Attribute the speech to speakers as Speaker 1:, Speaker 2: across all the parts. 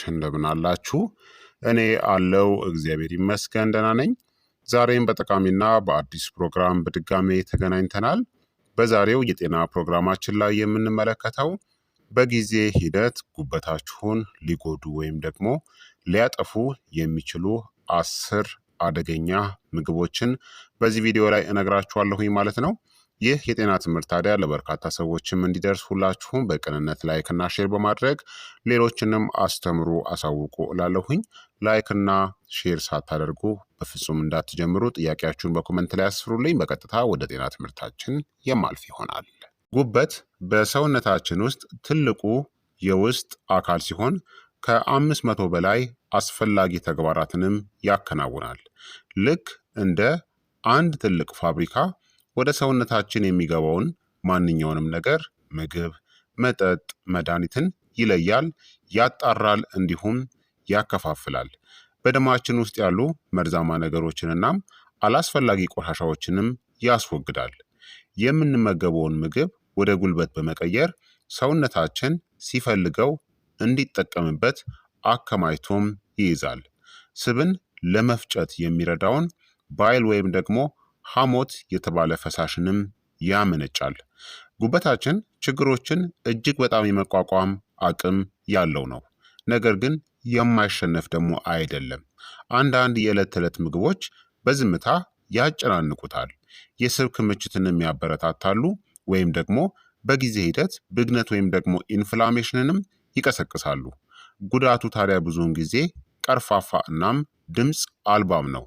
Speaker 1: እንደምን አላችሁ? እኔ አለው እግዚአብሔር ይመስገን ደህና ነኝ። ዛሬም በጠቃሚና በአዲስ ፕሮግራም በድጋሜ ተገናኝተናል። በዛሬው የጤና ፕሮግራማችን ላይ የምንመለከተው በጊዜ ሂደት ጉበታችሁን ሊጎዱ ወይም ደግሞ ሊያጠፉ የሚችሉ 10 አደገኛ ምግቦችን በዚህ ቪዲዮ ላይ እነግራችኋለሁኝ ማለት ነው። ይህ የጤና ትምህርት ታዲያ ለበርካታ ሰዎችም እንዲደርስ ሁላችሁም በቅንነት ላይክና ሼር በማድረግ ሌሎችንም አስተምሩ አሳውቁ እላለሁኝ። ላይክና ሼር ሳታደርጉ በፍጹም እንዳትጀምሩ። ጥያቄያችሁን በኮመንት ላይ አስፍሩልኝ። በቀጥታ ወደ ጤና ትምህርታችን የማልፍ ይሆናል። ጉበት በሰውነታችን ውስጥ ትልቁ የውስጥ አካል ሲሆን ከ500 በላይ አስፈላጊ ተግባራትንም ያከናውናል። ልክ እንደ አንድ ትልቅ ፋብሪካ ወደ ሰውነታችን የሚገባውን ማንኛውንም ነገር ምግብ፣ መጠጥ፣ መድኃኒትን ይለያል፣ ያጣራል፣ እንዲሁም ያከፋፍላል። በደማችን ውስጥ ያሉ መርዛማ ነገሮችንና አላስፈላጊ ቆሻሻዎችንም ያስወግዳል። የምንመገበውን ምግብ ወደ ጉልበት በመቀየር ሰውነታችን ሲፈልገው እንዲጠቀምበት አከማችቶም ይይዛል። ስብን ለመፍጨት የሚረዳውን ባይል ወይም ደግሞ ሐሞት የተባለ ፈሳሽንም ያመነጫል። ጉበታችን ችግሮችን እጅግ በጣም የመቋቋም አቅም ያለው ነው። ነገር ግን የማይሸነፍ ደግሞ አይደለም። አንዳንድ የዕለት ተዕለት ምግቦች በዝምታ ያጨናንቁታል፣ የስብ ክምችትንም ያበረታታሉ፣ ወይም ደግሞ በጊዜ ሂደት ብግነት ወይም ደግሞ ኢንፍላሜሽንንም ይቀሰቅሳሉ። ጉዳቱ ታዲያ ብዙውን ጊዜ ቀርፋፋ እናም ድምፅ አልባም ነው።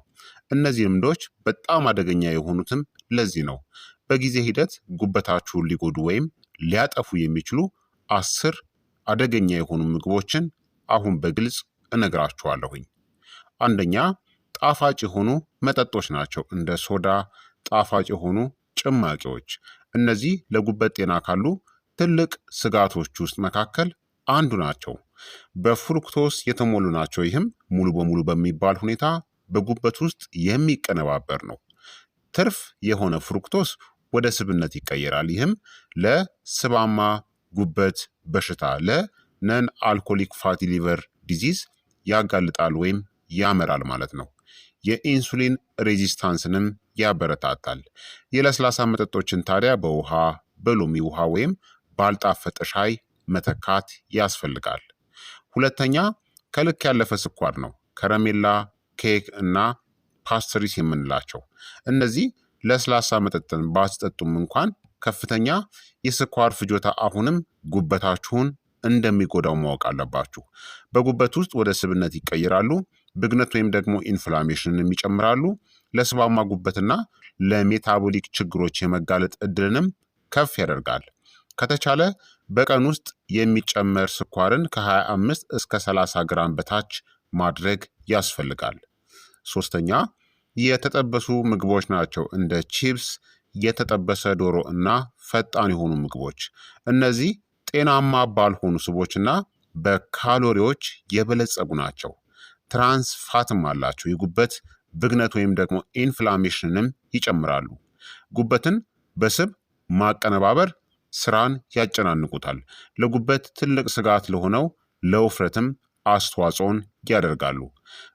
Speaker 1: እነዚህ ልምዶች በጣም አደገኛ የሆኑትም ለዚህ ነው። በጊዜ ሂደት ጉበታችሁን ሊጎዱ ወይም ሊያጠፉ የሚችሉ 10 አደገኛ የሆኑ ምግቦችን አሁን በግልጽ እነግራችኋለሁኝ። አንደኛ፣ ጣፋጭ የሆኑ መጠጦች ናቸው። እንደ ሶዳ፣ ጣፋጭ የሆኑ ጭማቂዎች። እነዚህ ለጉበት ጤና ካሉ ትልቅ ስጋቶች ውስጥ መካከል አንዱ ናቸው። በፍሩክቶስ የተሞሉ ናቸው። ይህም ሙሉ በሙሉ በሚባል ሁኔታ በጉበት ውስጥ የሚቀነባበር ነው። ትርፍ የሆነ ፍሩክቶስ ወደ ስብነት ይቀየራል። ይህም ለስባማ ጉበት በሽታ ለነን አልኮሊክ ፋቲ ሊቨር ዲዚዝ ያጋልጣል ወይም ያመራል ማለት ነው። የኢንሱሊን ሬዚስታንስንም ያበረታታል። የለስላሳ መጠጦችን ታዲያ በውሃ በሎሚ ውሃ ወይም ባልጣፈጠ ሻይ መተካት ያስፈልጋል። ሁለተኛ፣ ከልክ ያለፈ ስኳር ነው። ከረሜላ፣ ኬክ እና ፓስትሪስ የምንላቸው እነዚህ ለስላሳ መጠጥን ባስጠጡም እንኳን ከፍተኛ የስኳር ፍጆታ አሁንም ጉበታችሁን እንደሚጎዳው ማወቅ አለባችሁ። በጉበት ውስጥ ወደ ስብነት ይቀይራሉ፣ ብግነት ወይም ደግሞ ኢንፍላሜሽንን ይጨምራሉ፣ ለስባማ ጉበትና ለሜታቦሊክ ችግሮች የመጋለጥ እድልንም ከፍ ያደርጋል። ከተቻለ በቀን ውስጥ የሚጨመር ስኳርን ከ25 እስከ 30 ግራም በታች ማድረግ ያስፈልጋል። ሶስተኛ፣ የተጠበሱ ምግቦች ናቸው። እንደ ቺፕስ፣ የተጠበሰ ዶሮ እና ፈጣን የሆኑ ምግቦች። እነዚህ ጤናማ ባልሆኑ ስቦችና በካሎሪዎች የበለጸጉ ናቸው። ትራንስ ፋትም አላቸው። የጉበት ብግነት ወይም ደግሞ ኢንፍላሜሽንንም ይጨምራሉ። ጉበትን በስብ ማቀነባበር ስራን ያጨናንቁታል። ለጉበት ትልቅ ስጋት ለሆነው ለውፍረትም አስተዋጽኦን ያደርጋሉ።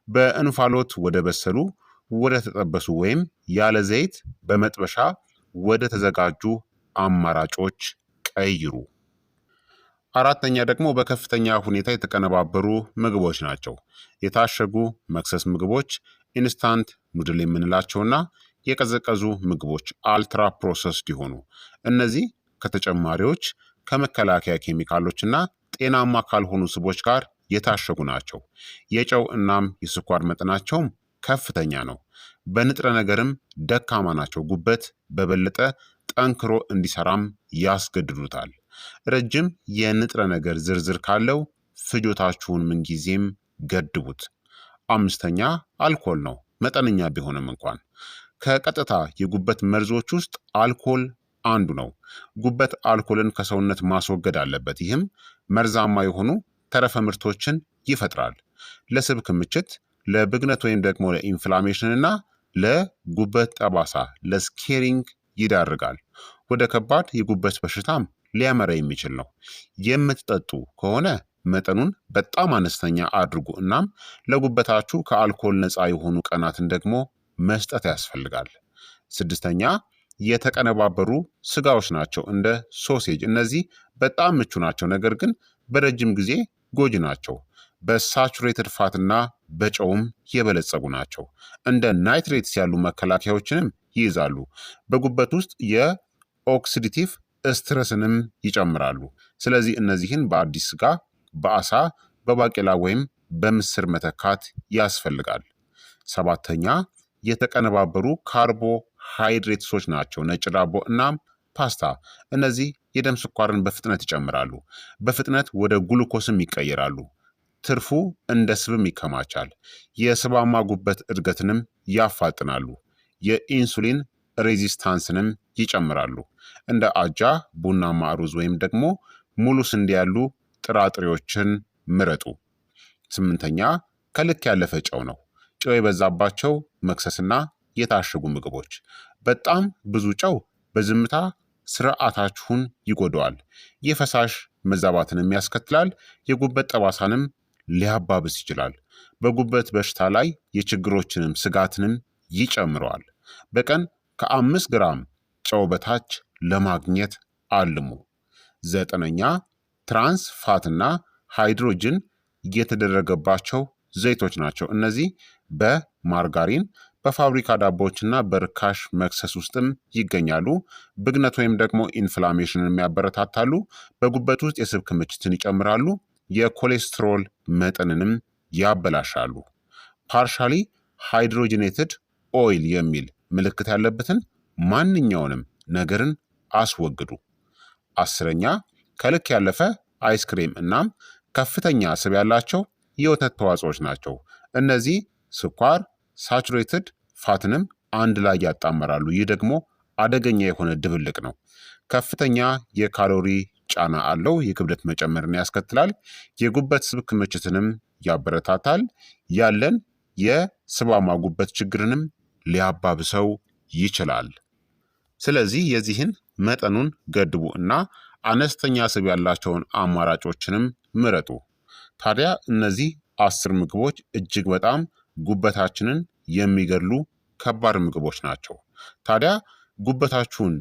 Speaker 1: በእንፋሎት ወደ በሰሉ፣ ወደ ተጠበሱ ወይም ያለ ዘይት በመጥበሻ ወደ ተዘጋጁ አማራጮች ቀይሩ። አራተኛ ደግሞ በከፍተኛ ሁኔታ የተቀነባበሩ ምግቦች ናቸው። የታሸጉ መክሰስ ምግቦች፣ ኢንስታንት ኑድል የምንላቸውና የቀዘቀዙ ምግቦች አልትራ ፕሮሰስድ የሆኑ እነዚህ ከተጨማሪዎች ከመከላከያ ኬሚካሎችና ጤናማ ካልሆኑ ስቦች ጋር የታሸጉ ናቸው። የጨው እናም የስኳር መጠናቸውም ከፍተኛ ነው። በንጥረ ነገርም ደካማ ናቸው። ጉበት በበለጠ ጠንክሮ እንዲሰራም ያስገድዱታል። ረጅም የንጥረ ነገር ዝርዝር ካለው ፍጆታችሁን ምንጊዜም ገድቡት። አምስተኛ፣ አልኮል ነው። መጠነኛ ቢሆንም እንኳን ከቀጥታ የጉበት መርዞች ውስጥ አልኮል አንዱ ነው። ጉበት አልኮልን ከሰውነት ማስወገድ አለበት። ይህም መርዛማ የሆኑ ተረፈ ምርቶችን ይፈጥራል። ለስብ ክምችት፣ ለብግነት ወይም ደግሞ ለኢንፍላሜሽን እና ለጉበት ጠባሳ ለስኬሪንግ ይዳርጋል። ወደ ከባድ የጉበት በሽታም ሊያመራ የሚችል ነው። የምትጠጡ ከሆነ መጠኑን በጣም አነስተኛ አድርጉ። እናም ለጉበታችሁ ከአልኮል ነፃ የሆኑ ቀናትን ደግሞ መስጠት ያስፈልጋል። ስድስተኛ የተቀነባበሩ ስጋዎች ናቸው እንደ ሶሴጅ። እነዚህ በጣም ምቹ ናቸው፣ ነገር ግን በረጅም ጊዜ ጎጂ ናቸው። በሳቹሬትድ ፋትና በጨውም የበለጸጉ ናቸው። እንደ ናይትሬትስ ያሉ መከላከያዎችንም ይይዛሉ። በጉበት ውስጥ የኦክሲዲቲቭ ስትረስንም ይጨምራሉ። ስለዚህ እነዚህን በአዲስ ስጋ፣ በአሳ፣ በባቄላ ወይም በምስር መተካት ያስፈልጋል። ሰባተኛ የተቀነባበሩ ካርቦሃይድሬትሶች ናቸው ነጭ ዳቦ እናም ፓስታ። እነዚህ የደም ስኳርን በፍጥነት ይጨምራሉ፣ በፍጥነት ወደ ግሉኮስም ይቀየራሉ። ትርፉ እንደ ስብም ይከማቻል። የስባማ ጉበት እድገትንም ያፋጥናሉ። የኢንሱሊን ሬዚስታንስንም ይጨምራሉ። እንደ አጃ፣ ቡናማ ሩዝ ወይም ደግሞ ሙሉ ስንዴ ያሉ ጥራጥሬዎችን ምረጡ። ስምንተኛ ከልክ ያለፈ ጨው ነው። ጨው የበዛባቸው መክሰስና የታሸጉ ምግቦች። በጣም ብዙ ጨው በዝምታ ስርዓታችሁን ይጎደዋል። የፈሳሽ መዛባትንም ያስከትላል። የጉበት ጠባሳንም ሊያባብስ ይችላል። በጉበት በሽታ ላይ የችግሮችንም ስጋትንም ይጨምረዋል። በቀን ከ5 ግራም ጨው በታች ለማግኘት አልሙ። ዘጠነኛ ትራንስ ፋትና ሃይድሮጅን የተደረገባቸው ዘይቶች ናቸው። እነዚህ በማርጋሪን በፋብሪካ ዳቦዎችና በርካሽ መክሰስ ውስጥም ይገኛሉ። ብግነት ወይም ደግሞ ኢንፍላሜሽንን ያበረታታሉ። በጉበት ውስጥ የስብ ክምችትን ይጨምራሉ። የኮሌስትሮል መጠንንም ያበላሻሉ። ፓርሻሊ ሃይድሮጂኔትድ ኦይል የሚል ምልክት ያለበትን ማንኛውንም ነገርን አስወግዱ። አስረኛ ከልክ ያለፈ አይስክሬም እናም ከፍተኛ ስብ ያላቸው የወተት ተዋጽኦች ናቸው። እነዚህ ስኳር፣ ሳቹሬትድ ፋትንም አንድ ላይ ያጣመራሉ። ይህ ደግሞ አደገኛ የሆነ ድብልቅ ነው። ከፍተኛ የካሎሪ ጫና አለው። የክብደት መጨመርን ያስከትላል። የጉበት ስብ ክምችትንም ያበረታታል። ያለን የስባማ ጉበት ችግርንም ሊያባብሰው ይችላል። ስለዚህ የዚህን መጠኑን ገድቡ እና አነስተኛ ስብ ያላቸውን አማራጮችንም ምረጡ። ታዲያ እነዚህ 10 ምግቦች እጅግ በጣም ጉበታችንን የሚገድሉ ከባድ ምግቦች ናቸው። ታዲያ ጉበታችሁን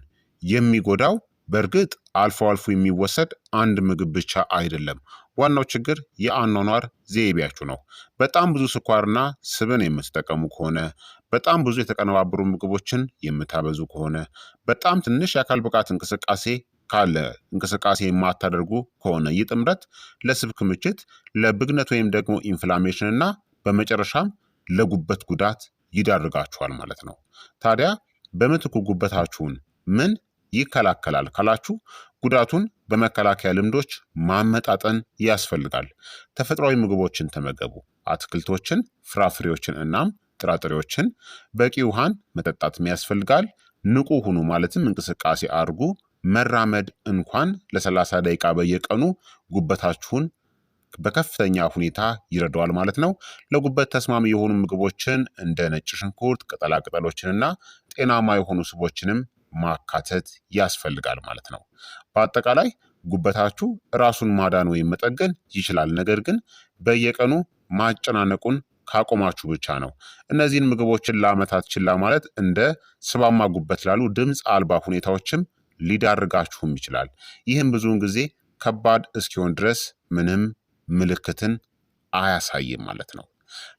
Speaker 1: የሚጎዳው በእርግጥ አልፎ አልፎ የሚወሰድ አንድ ምግብ ብቻ አይደለም። ዋናው ችግር የአኗኗር ዘይቤያችሁ ነው። በጣም ብዙ ስኳርና ስብን የምትጠቀሙ ከሆነ፣ በጣም ብዙ የተቀነባበሩ ምግቦችን የምታበዙ ከሆነ፣ በጣም ትንሽ የአካል ብቃት እንቅስቃሴ ካለ እንቅስቃሴ የማታደርጉ ከሆነ ይህ ጥምረት ለስብ ክምችት፣ ለብግነት ወይም ደግሞ ኢንፍላሜሽን እና በመጨረሻም ለጉበት ጉዳት ይዳርጋችኋል ማለት ነው። ታዲያ በምትኩ ጉበታችሁን ምን ይከላከላል ካላችሁ ጉዳቱን በመከላከያ ልምዶች ማመጣጠን ያስፈልጋል። ተፈጥሯዊ ምግቦችን ተመገቡ። አትክልቶችን፣ ፍራፍሬዎችን እናም ጥራጥሬዎችን። በቂ ውሃን መጠጣትም ያስፈልጋል። ንቁ ሁኑ ማለትም እንቅስቃሴ አድርጉ። መራመድ እንኳን ለ30 ደቂቃ በየቀኑ ጉበታችሁን በከፍተኛ ሁኔታ ይረዳዋል ማለት ነው። ለጉበት ተስማሚ የሆኑ ምግቦችን እንደ ነጭ ሽንኩርት፣ ቅጠላቅጠሎችንና ጤናማ የሆኑ ስቦችንም ማካተት ያስፈልጋል ማለት ነው። በአጠቃላይ ጉበታችሁ ራሱን ማዳን ወይም መጠገን ይችላል፣ ነገር ግን በየቀኑ ማጨናነቁን ካቆማችሁ ብቻ ነው። እነዚህን ምግቦችን ለዓመታት ችላ ማለት እንደ ስባማ ጉበት ላሉ ድምፅ አልባ ሁኔታዎችም ሊዳርጋችሁም ይችላል። ይህም ብዙውን ጊዜ ከባድ እስኪሆን ድረስ ምንም ምልክትን አያሳይም ማለት ነው።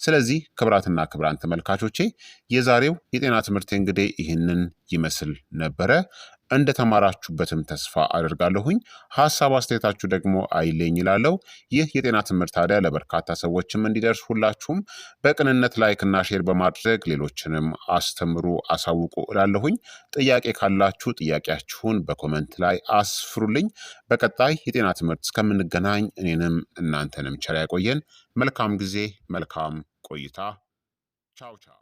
Speaker 1: ስለዚህ ክቡራትና ክቡራን ተመልካቾቼ የዛሬው የጤና ትምህርት እንግዲህ ይህንን ይመስል ነበረ። እንደተማራችሁበትም ተስፋ አደርጋለሁኝ። ሀሳብ አስተያየታችሁ ደግሞ አይለኝ ይላለው። ይህ የጤና ትምህርት ታዲያ ለበርካታ ሰዎችም እንዲደርስ ሁላችሁም በቅንነት ላይክና ሼር በማድረግ ሌሎችንም አስተምሩ፣ አሳውቁ እላለሁኝ። ጥያቄ ካላችሁ ጥያቄያችሁን በኮመንት ላይ አስፍሩልኝ። በቀጣይ የጤና ትምህርት እስከምንገናኝ እኔንም እናንተንም ቸር ያቆየን። መልካም ጊዜ፣ መልካም ቆይታ። ቻው ቻው።